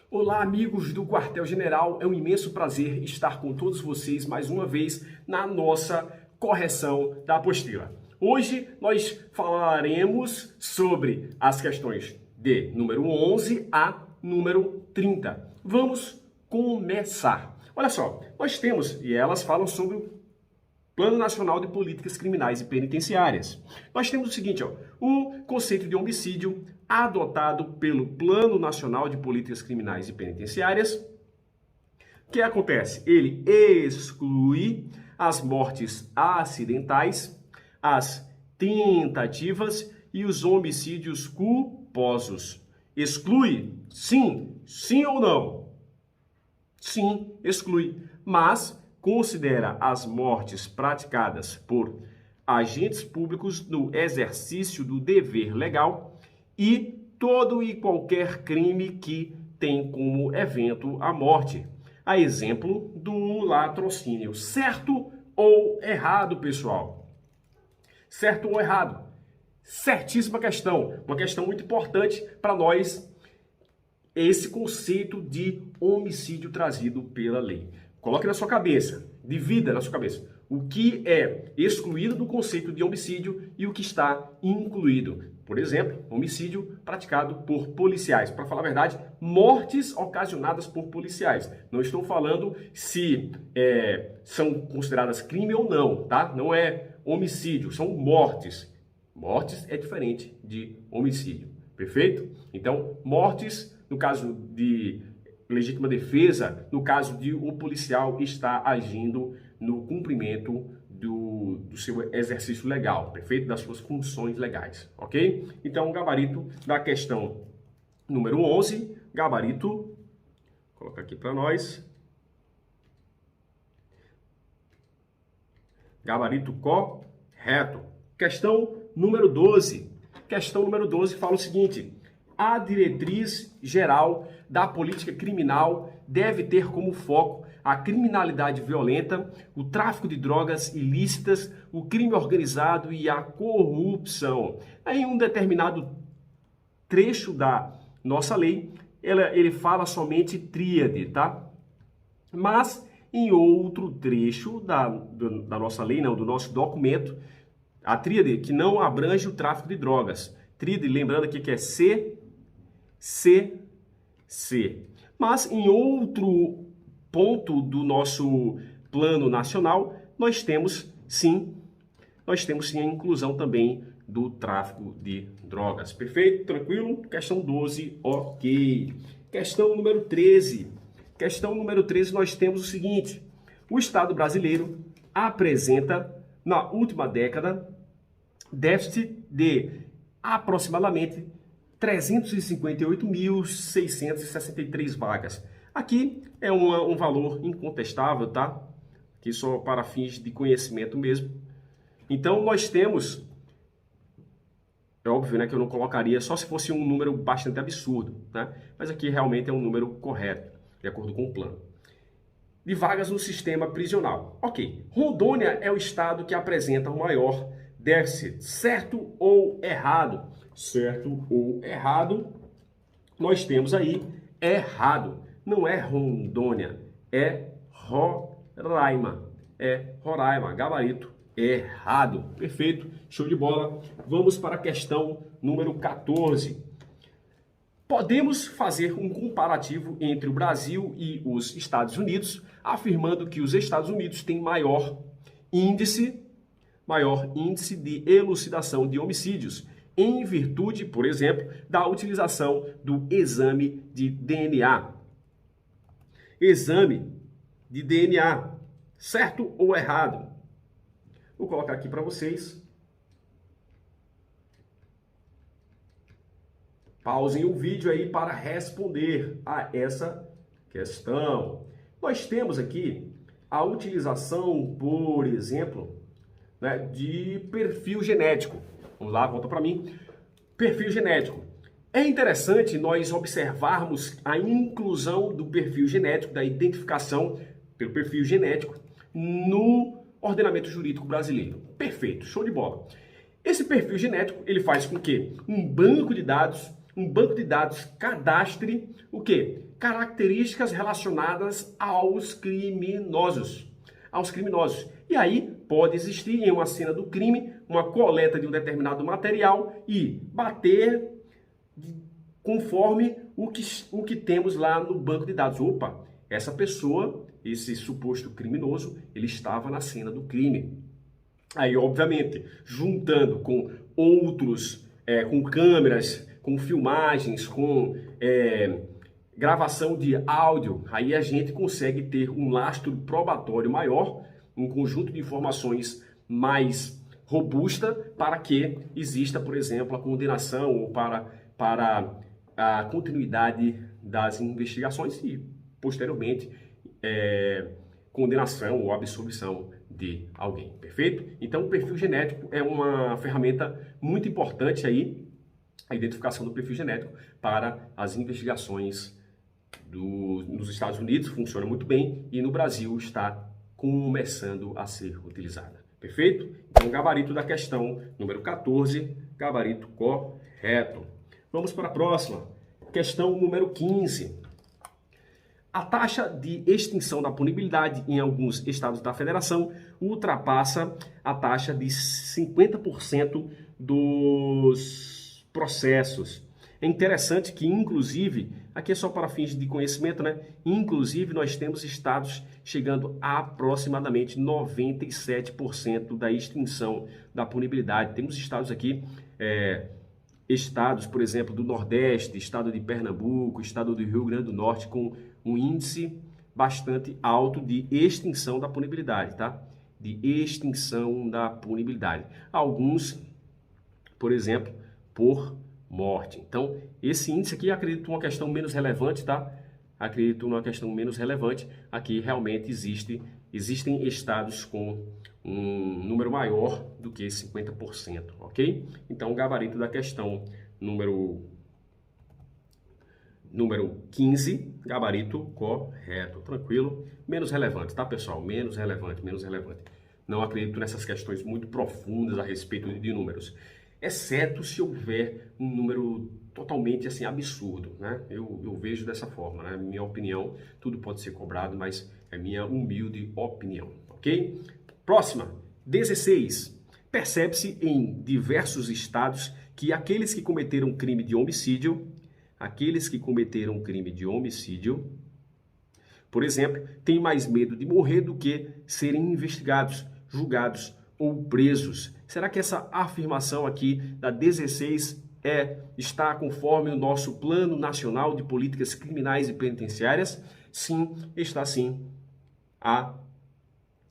Olá, amigos do Quartel-General. É um imenso prazer estar com todos vocês mais uma vez na nossa correção da apostila. Hoje nós falaremos sobre as questões de número 11 a número 30. Vamos começar. Olha só, nós temos, e elas falam sobre o Plano Nacional de Políticas Criminais e Penitenciárias. Nós temos o seguinte, o conceito de homicídio adotado pelo Plano Nacional de Políticas Criminais e Penitenciárias. O que acontece? Ele exclui as mortes acidentais, as tentativas e os homicídios culposos. Exclui? Sim. Sim ou não? Sim, exclui. Mas considera as mortes praticadas por agentes públicos no exercício do dever legal e todo e qualquer crime que tem como evento a morte. A exemplo do latrocínio. Certo ou errado, pessoal? Certo ou errado? Certíssima questão. Uma questão muito importante para nós, esse conceito de homicídio trazido pela lei. Coloque na sua cabeça, divida na sua cabeça o que é excluído do conceito de homicídio e o que está incluído. Por exemplo, homicídio praticado por policiais. Para falar a verdade, mortes ocasionadas por policiais. Não estou falando se são consideradas crime ou não, tá? Não é homicídio, são mortes. Mortes é diferente de homicídio, perfeito? Então, mortes, no caso de legítima defesa, no caso de o policial estar agindo no cumprimento do seu exercício legal, perfeito? Das suas funções legais, ok? Então, o gabarito da questão número 11, gabarito, vou colocar aqui para nós, gabarito correto. Questão número 12. Questão número 12 fala o seguinte: a diretriz geral da política criminal deve ter como foco a criminalidade violenta, o tráfico de drogas ilícitas, o crime organizado e a corrupção. Em um determinado trecho da nossa lei, ele fala somente tríade, tá? Mas em outro trecho da nossa lei, não, do nosso documento, a tríade que não abrange o tráfico de drogas. Tríade, lembrando aqui que é C. Mas em outro ponto do nosso plano nacional, nós temos sim a inclusão também do tráfico de drogas. Perfeito? Tranquilo? Questão 12, ok. Questão número 13. Questão número 13, nós temos o seguinte: o Estado brasileiro apresenta, na última década, déficit de aproximadamente 358.663 vagas. Aqui é um valor incontestável, tá? Aqui só para fins de conhecimento mesmo. Então, nós temos... É óbvio, né, que eu não colocaria só se fosse um número bastante absurdo, né? Mas aqui realmente é um número correto, de acordo com o plano. De vagas no sistema prisional. Ok. Rondônia é o estado que apresenta o maior déficit. Certo ou errado? Certo ou errado? Nós temos aí errado. Não é Rondônia, é Roraima. É Roraima, gabarito errado. Perfeito, show de bola. Vamos para a questão número 14. Podemos fazer um comparativo entre o Brasil e os Estados Unidos, afirmando que os Estados Unidos têm maior índice de elucidação de homicídios, em virtude, por exemplo, da utilização do exame de DNA. Exame de DNA, certo ou errado? Vou colocar aqui para vocês. Pausem o vídeo aí para responder a essa questão. Nós temos aqui a utilização, por exemplo, né, de perfil genético. Vamos lá, volta para mim. Perfil genético. É interessante nós observarmos a inclusão do perfil genético, da identificação pelo perfil genético no ordenamento jurídico brasileiro. Perfeito, show de bola. Esse perfil genético, ele faz com que um banco de dados cadastre o quê? características relacionadas aos criminosos. E aí pode existir em uma cena do crime uma coleta de um determinado material e bater conforme o que temos lá no banco de dados. Opa, essa pessoa, esse suposto criminoso, ele estava na cena do crime. Aí, obviamente, juntando com outros, com câmeras, com filmagens, com gravação de áudio, aí a gente consegue ter um lastro probatório maior, um conjunto de informações mais robusta para que exista, por exemplo, a condenação ou para a continuidade das investigações e, posteriormente, condenação ou absolvição de alguém, perfeito? Então, o perfil genético é uma ferramenta muito importante aí, a identificação do perfil genético para as investigações nos Estados Unidos, funciona muito bem, e no Brasil está começando a ser utilizada, perfeito? Então, gabarito da questão número 14, gabarito correto. Vamos para a próxima, questão número 15. A taxa de extinção da punibilidade em alguns estados da federação ultrapassa a taxa de 50% dos processos. É interessante que, inclusive, aqui é só para fins de conhecimento, né? Inclusive, nós temos estados chegando a aproximadamente 97% da extinção da punibilidade. Temos estados aqui, estados, por exemplo, do Nordeste, estado de Pernambuco, estado do Rio Grande do Norte, com um índice bastante alto de extinção da punibilidade, tá? De extinção da punibilidade. Alguns, por exemplo, por morte. Então, esse índice aqui, acredito uma questão menos relevante, tá? Acredito uma questão menos relevante. Aqui realmente existem estados com um número maior do que 50%, ok? Então, o gabarito da questão número 15, gabarito correto, tranquilo. Menos relevante, tá, pessoal? Menos relevante. Não acredito nessas questões muito profundas a respeito de números, exceto se houver um número totalmente assim absurdo, né? Eu vejo dessa forma, né? Minha opinião, tudo pode ser cobrado, mas é minha humilde opinião, ok? Próxima, 16. Percebe-se em diversos estados que aqueles que cometeram crime de homicídio, por exemplo, têm mais medo de morrer do que serem investigados, julgados ou presos. Será que essa afirmação aqui da 16 está conforme o nosso Plano Nacional de Políticas Criminais e Penitenciárias? Sim, está sim. Há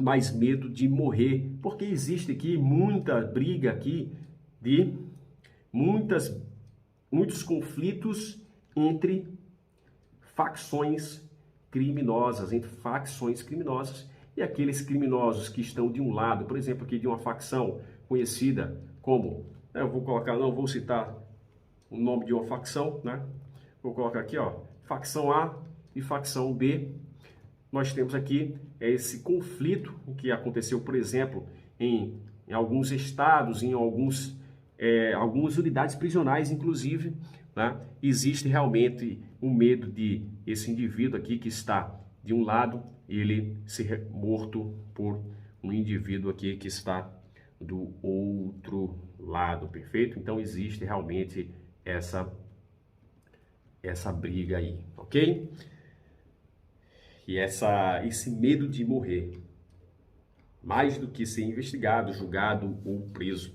mais medo de morrer, porque existe aqui muita briga aqui de muitos conflitos entre facções criminosas, e aqueles criminosos que estão de um lado, por exemplo, aqui de uma facção conhecida como, não vou citar o nome de uma facção, né? Vou colocar aqui, ó, facção A e facção B. Nós temos aqui esse conflito que aconteceu, por exemplo, em alguns estados, em algumas unidades prisionais, inclusive, né? Existe realmente um medo de esse indivíduo aqui que está de um lado, ele ser morto por um indivíduo aqui que está do outro lado, perfeito? Então existe realmente essa briga aí, ok? E esse medo de morrer, mais do que ser investigado, julgado ou preso.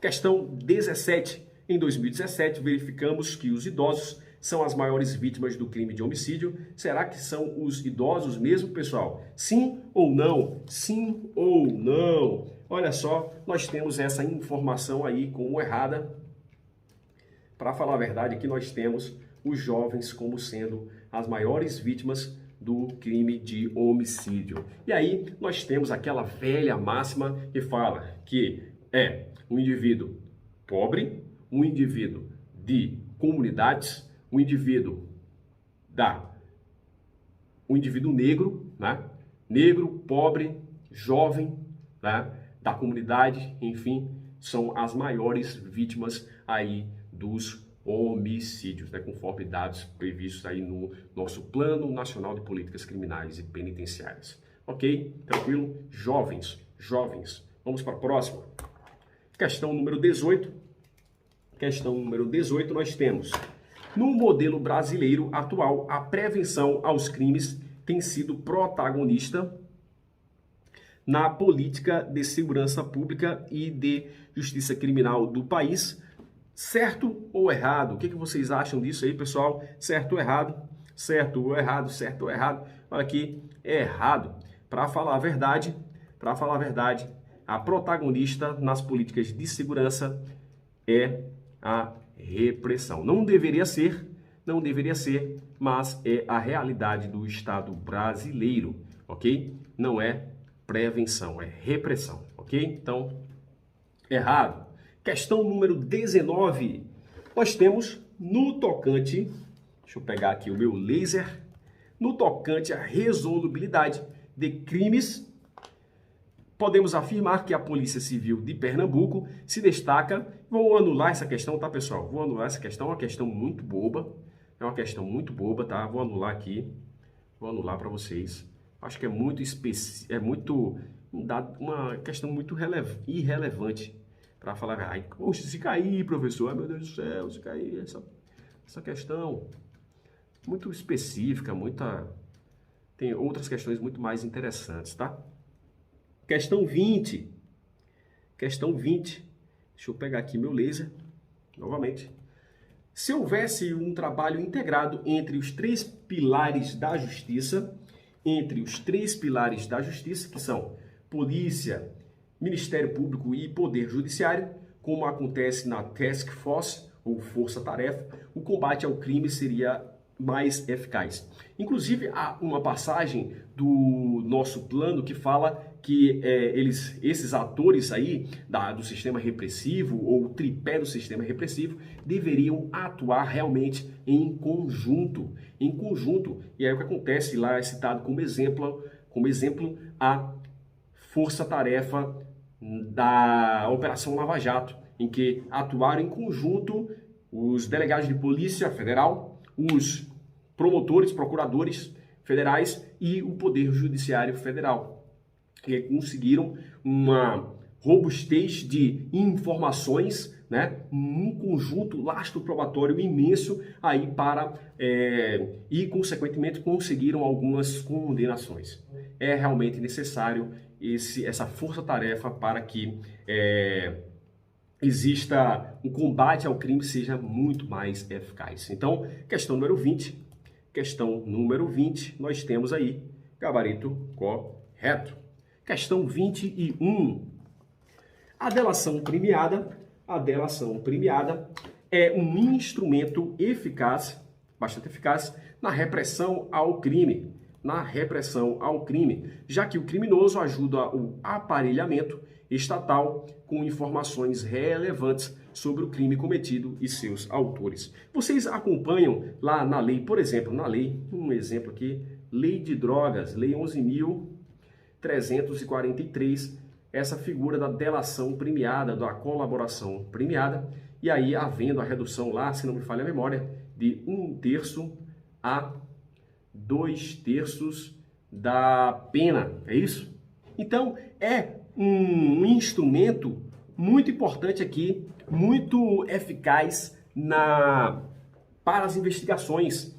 Questão 17. Em 2017, verificamos que os idosos são as maiores vítimas do crime de homicídio. Será que são os idosos mesmo, pessoal? Sim ou não? Sim ou não? Olha só, nós temos essa informação aí como errada. Para falar a verdade, aqui nós temos os jovens como sendo as maiores vítimas do crime de homicídio. E aí nós temos aquela velha máxima que fala que é um indivíduo pobre, um indivíduo de comunidades, um indivíduo negro, né? Negro, pobre, jovem, né? Da comunidade, enfim, são as maiores vítimas aí dos homicídios, né, conforme dados previstos aí no nosso Plano Nacional de Políticas Criminais e Penitenciárias. Ok? Tranquilo? Jovens, vamos para a próxima. Questão número 18. Questão número 18, nós temos: no modelo brasileiro atual, a prevenção aos crimes tem sido protagonista na política de segurança pública e de justiça criminal do país. Certo ou errado? O que vocês acham disso aí, pessoal? Certo ou errado? Certo ou errado? Certo ou errado? Olha aqui, é errado. Para falar a verdade, a protagonista nas políticas de segurança é a repressão. Não deveria ser, mas é a realidade do Estado brasileiro, ok? Não é prevenção, é repressão, ok? Então, errado. Questão número 19. Nós temos no tocante, deixa eu pegar aqui o meu laser, no tocante à resolubilidade de crimes, podemos afirmar que a Polícia Civil de Pernambuco se destaca. Vou anular essa questão, tá, pessoal? Vou anular essa questão, é uma questão muito boba. É uma questão muito boba, tá? Vou anular aqui. Vou anular para vocês. Acho que é muito uma questão muito irrelevante para falar. Ai, poxa, se cair, professor, ai meu Deus do céu, se cair, essa questão muito específica, tem outras questões muito mais interessantes, tá? Questão 20. Questão 20. Deixa eu pegar aqui meu laser, novamente. Se houvesse um trabalho integrado entre os três pilares da justiça, que são polícia, Ministério Público e Poder Judiciário, como acontece na Task Force ou Força Tarefa, o combate ao crime seria mais eficaz. Inclusive, há uma passagem do nosso plano que fala que esses atores aí do sistema repressivo ou tripé do sistema repressivo deveriam atuar realmente em conjunto. E aí o que acontece lá é citado como exemplo a força-tarefa da Operação Lava Jato, em que atuaram em conjunto os delegados de Polícia Federal, os promotores, procuradores federais e o Poder Judiciário Federal, que conseguiram uma robustez de informações, né, um conjunto lastro probatório imenso aí e consequentemente conseguiram algumas condenações. É realmente necessário essa força-tarefa para que exista um combate ao crime seja muito mais eficaz. Então, questão número 20, nós temos aí gabarito correto. Questão 21. A delação premiada é um instrumento eficaz, bastante eficaz, na repressão ao crime, já que o criminoso ajuda o aparelhamento estatal com informações relevantes sobre o crime cometido e seus autores. Vocês acompanham lá na lei, por exemplo, um exemplo aqui, Lei de Drogas, Lei 11.343, essa figura da delação premiada, da colaboração premiada, e aí havendo a redução lá, se não me falha a memória, de 1/3 a 2/3 da pena, é isso? Então, é um instrumento muito importante aqui, muito eficaz para as investigações,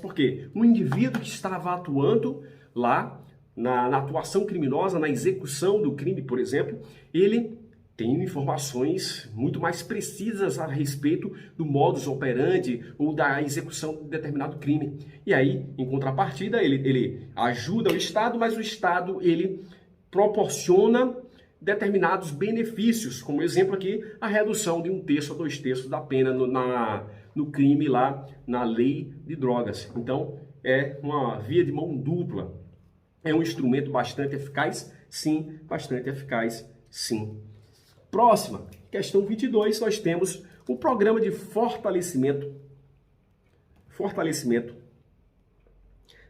porque um indivíduo que estava atuando lá na atuação criminosa, na execução do crime, por exemplo, ele tem informações muito mais precisas a respeito do modus operandi ou da execução de determinado crime. E aí, em contrapartida, ele ajuda o Estado, mas o Estado ele proporciona determinados benefícios, como exemplo aqui, a redução de 1/3 a 2/3 da pena no crime lá, na lei de drogas. Então, é uma via de mão dupla. É um instrumento bastante eficaz? Sim, bastante eficaz, sim. Próxima, questão 22, nós temos o programa de fortalecimento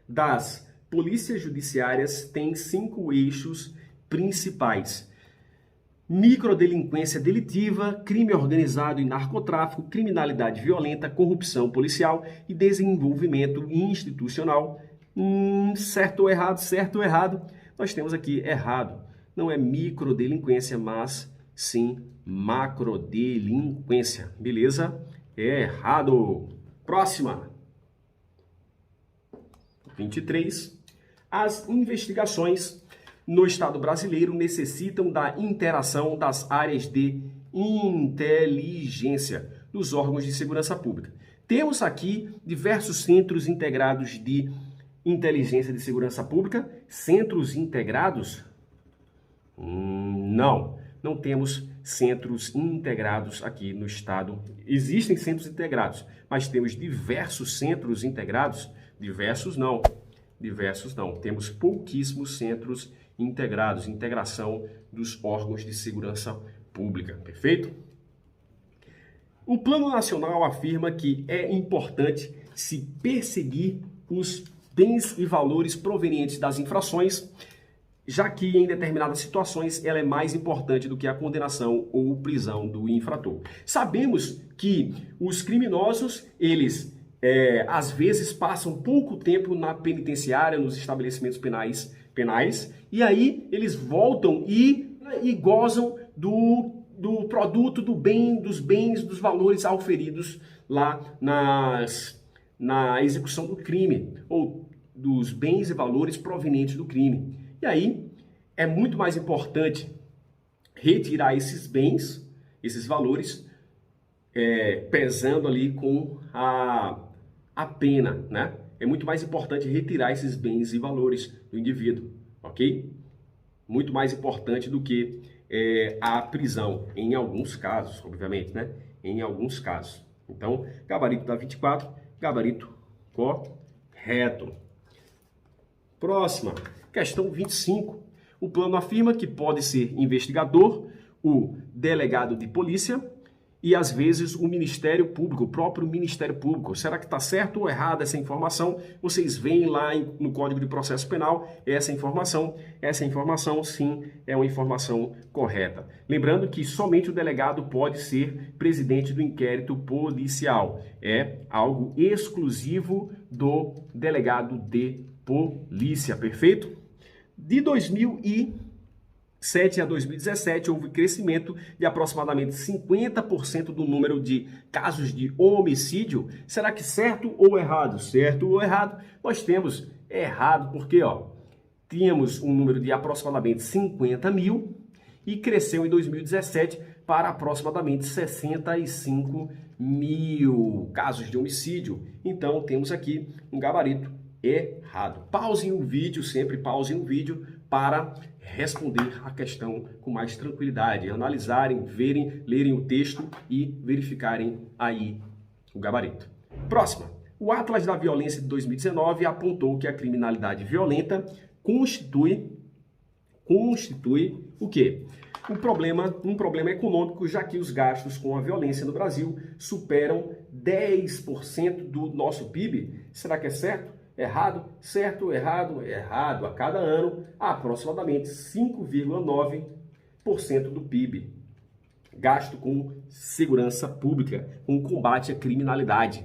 das polícias judiciárias tem 5 eixos principais. microdelinquência delitiva, crime organizado e narcotráfico, criminalidade violenta, corrupção policial e desenvolvimento institucional. Certo ou errado? Certo ou errado? Nós temos aqui errado. Não é microdelinquência, mas sim macrodelinquência. Beleza? É errado. Próxima. 23. As investigações no Estado brasileiro necessitam da interação das áreas de inteligência dos órgãos de segurança pública. Temos aqui diversos centros integrados de inteligência de segurança pública. Centros integrados? Não temos centros integrados aqui no Estado. Existem centros integrados, mas temos diversos centros integrados? Diversos não. Temos pouquíssimos centros integrados, integração dos órgãos de segurança pública, perfeito? O Plano Nacional afirma que é importante se perseguir os bens e valores provenientes das infrações, já que em determinadas situações ela é mais importante do que a condenação ou prisão do infrator. Sabemos que os criminosos, eles às vezes passam pouco tempo na penitenciária, nos estabelecimentos penais, e aí eles voltam e gozam do produto, dos bens, dos valores auferidos lá na execução do crime, ou dos bens e valores provenientes do crime. E aí é muito mais importante retirar esses bens, esses valores, pesando ali com a pena, né? É muito mais importante retirar esses bens e valores do indivíduo, ok? Muito mais importante do que a prisão, em alguns casos, obviamente, né? Em alguns casos. Então, gabarito da 24, gabarito correto. Próxima, questão 25. O plano afirma que pode ser investigador, o delegado de polícia, e às vezes o Ministério Público, o próprio Ministério Público. Será que está certo ou errada essa informação? Vocês veem lá no Código de Processo Penal essa informação sim é uma informação correta. Lembrando que somente o delegado pode ser presidente do inquérito policial. É algo exclusivo do delegado de polícia, perfeito? De 2007 a 2017, houve crescimento de aproximadamente 50% do número de casos de homicídio. Será que certo ou errado? Certo ou errado? Nós temos errado porque tínhamos um número de aproximadamente 50 mil e cresceu em 2017 para aproximadamente 65 mil casos de homicídio. Então, temos aqui um gabarito errado. Pausem o vídeo, sempre pausem o vídeo para responder a questão com mais tranquilidade, analisarem, verem, lerem o texto e verificarem aí o gabarito. Próxima. O Atlas da Violência de 2019 apontou que a criminalidade violenta constitui o quê? Um problema econômico, já que os gastos com a violência no Brasil superam 10% do nosso PIB. Será que é certo? Errado? Certo, errado, errado. A cada ano, aproximadamente 5,9% do PIB. Gasto com segurança pública, com combate à criminalidade.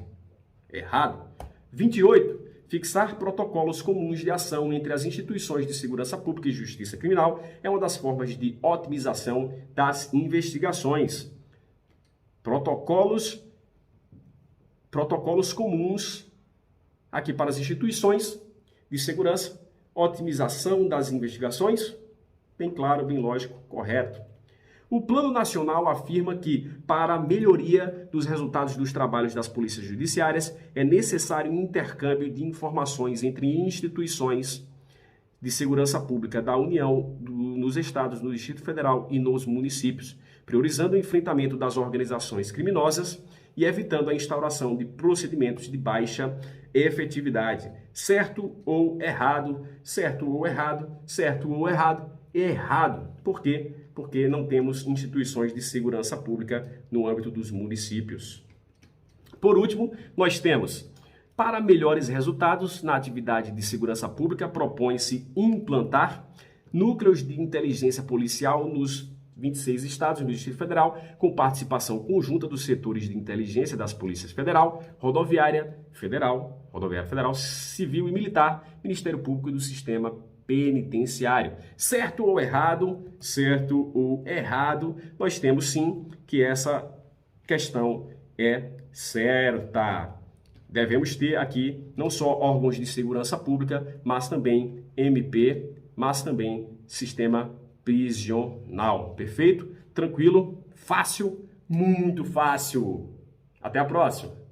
Errado. 28. Fixar protocolos comuns de ação entre as instituições de segurança pública e justiça criminal é uma das formas de otimização das investigações. Protocolos comuns aqui para as instituições de segurança, otimização das investigações, bem claro, bem lógico, correto. O Plano Nacional afirma que, para a melhoria dos resultados dos trabalhos das polícias judiciárias, é necessário um intercâmbio de informações entre instituições de segurança pública da União, nos estados, no Distrito Federal e nos municípios, priorizando o enfrentamento das organizações criminosas e evitando a instauração de procedimentos de baixa efetividade. Certo ou errado? Certo ou errado? Certo ou errado? Errado. Por quê? Porque não temos instituições de segurança pública no âmbito dos municípios. Por último, nós temos, para melhores resultados na atividade de segurança pública, propõe-se implantar núcleos de inteligência policial nos 26 estados e no Distrito Federal, com participação conjunta dos setores de inteligência das polícias federal, rodoviária federal, civil e militar, Ministério Público e do Sistema Penitenciário. Certo ou errado, nós temos sim que essa questão é certa. Devemos ter aqui não só órgãos de segurança pública, mas também MP, mas também sistema prisional. Perfeito? Tranquilo? Fácil? Muito fácil. Até a próxima.